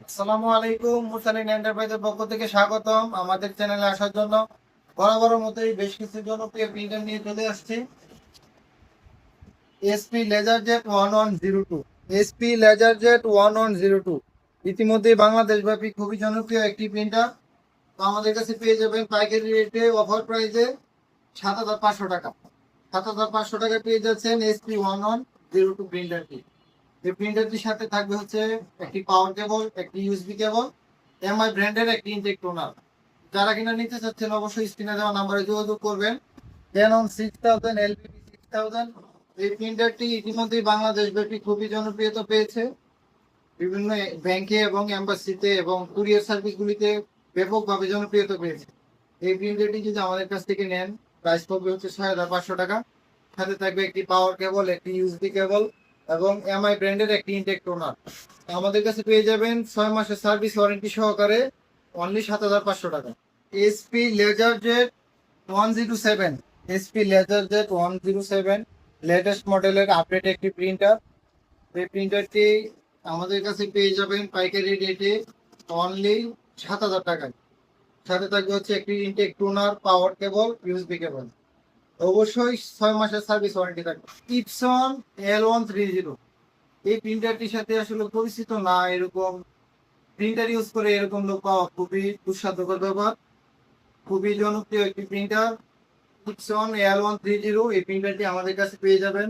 আসসালামু আলাইকুম, মুসালিন এন্টারপ্রাইজের পক্ষ থেকে স্বাগতম। আমাদের চ্যানেলে আসার জন্য বরাবরের মতোই বেশ কিছু জনপ্রিয় প্রিন্টার নিয়ে চলে আসছি। HP LaserJet 1102, HP LaserJet 1102 ইতিমধ্যেই বাংলাদেশ ব্যাপী খুবই জনপ্রিয় একটি প্রিন্টার। তো আমাদের কাছে পেয়ে যাবেন পাইকারি রেটে অফার প্রাইসে ৭,৫০০ টাকা। ৭,৫০০ টাকায় পেয়ে যাচ্ছেন এসপি 1102 প্রিন্টারটি। এই প্রিন্টারটির সাথে থাকবে হচ্ছে একটি পাওয়ার কেবল, একটি ইউএসবি কেবল, এমআই ব্র্যান্ডের একটি ইনটেক টোনার। যারা কিনা নিতে চাচ্ছেন অবশ্যই স্ক্রিনে দেওয়া নাম্বারে যোগাযোগ করবেন। ক্যানন 6000 এলপিডি 6000 এই প্রিন্টারটি ইতিমধ্যেই বাংলাদেশ ব্যাপী খুবই জনপ্রিয়তা পেয়েছে। বিভিন্ন ব্যাংকে এবং এম্বাসিতে এবং কুরিয়ার সার্ভিসগুলিতে ব্যাপকভাবে জনপ্রিয়তা পেয়েছে। এই প্রিন্টারটি যদি আমাদের কাছ থেকে নেন, প্রাইস পড়বে হচ্ছে ৬,৫০০ টাকা। সাথে থাকবে একটি পাওয়ার কেবল, একটি ইউএসবি কেবল এবং এমআই ব্র্যান্ডের একটি ইনটেক টোনার। আমাদের কাছে পেয়ে যাবেন ৬ মাসের সার্ভিস ওয়ারেন্টি সহকারে অনলি ৭,৫০০ টাকা। HP LaserJet 107, HP LaserJet 107 latest মডেলের আপডেট একটি প্রিন্টার। এই প্রিন্টারটি আমাদের কাছে পেয়ে যাবেন পাইকারি রেটে অনলি ৭,০০০ টাকায়। সাথে থাকবে হচ্ছে একটি ইনটেক টোনার, পাওয়ার কেবল, ইউএসবি কেবল। অবশ্যই ৬ মাসের সার্ভিস ওয়ারেন্টি থাকবে। ইপসন L130, এই প্রিন্টারটির সাথে আসলে পরিচিত না এরকম প্রিন্টার ইউজ করে এরকম লোক পাওয়া খুবই দুঃসাধ্যকর ব্যাপার। খুবই জনপ্রিয় একটি প্রিন্টার ইপসন L130। এই প্রিন্টারটি আমাদের কাছে পেয়ে যাবেন।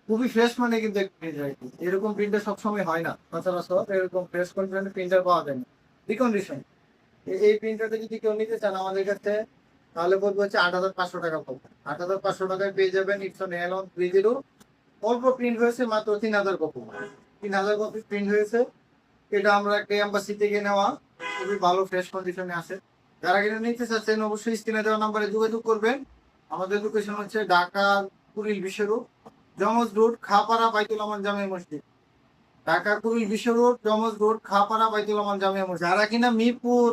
খুবই ফ্রেশ মানে কিন্তু একটি প্রিন্টার, এরকম প্রিন্টার সবসময় হয় না, সচরাচর এরকম ফ্রেশ কন্ডিশনের প্রিন্টার পাওয়া যায় না, রিকন্ডিশন। এই প্রিন্টারটা যদি কেউ নিতে চান আমাদের কাছে, তাহলে বলবো হচ্ছে ৮,৫০০ টাকা পড়বে। ৮,৫০০ টাকায় পেয়ে যাবেন ইপসন L130। অল্প প্রিন্ট হয়েছে, মাত্র ৩,০০০ কপি, ৩,০০০ কপি প্রিন্ট হয়েছে। এটা আমরা একটা এম্বাসি থেকে নেওয়া, খুবই ভালো ফ্রেশ কন্ডিশনে আছে। যারা কিনা নিতে চাচ্ছেন অবশ্যই স্ক্রিনে দেওয়া নাম্বারে যোগাযোগ করবেন। আমাদের লোকেশন হচ্ছে ঢাকা কুড়িল বিশ্ব রোড, জমজ রোড, খাপাড়া, বাইতুল আমান জামিয়া মসজিদ। ঢাকা কুড়িল বিশ্ব রোড, জমজ রোড, খাপাড়া, বাইতুল আমান জামিয়া মসজিদ। যারা কিনা মিরপুর,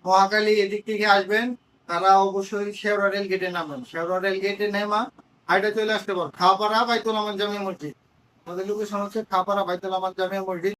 মহাখালী এদিক থেকে আসবেন তারা অবশ্যই শেওড়া রেল গেটে নামবেন। শেওড়া রেল গেটে নেমা হাইটে চলে আসতে পারো খাপাড়া, বাইতুল আমান জামিয়া মসজিদ। আমাদের লোকেশন হচ্ছে খাপাড়া, বাইতুল আমান জামিয়া মসজিদ।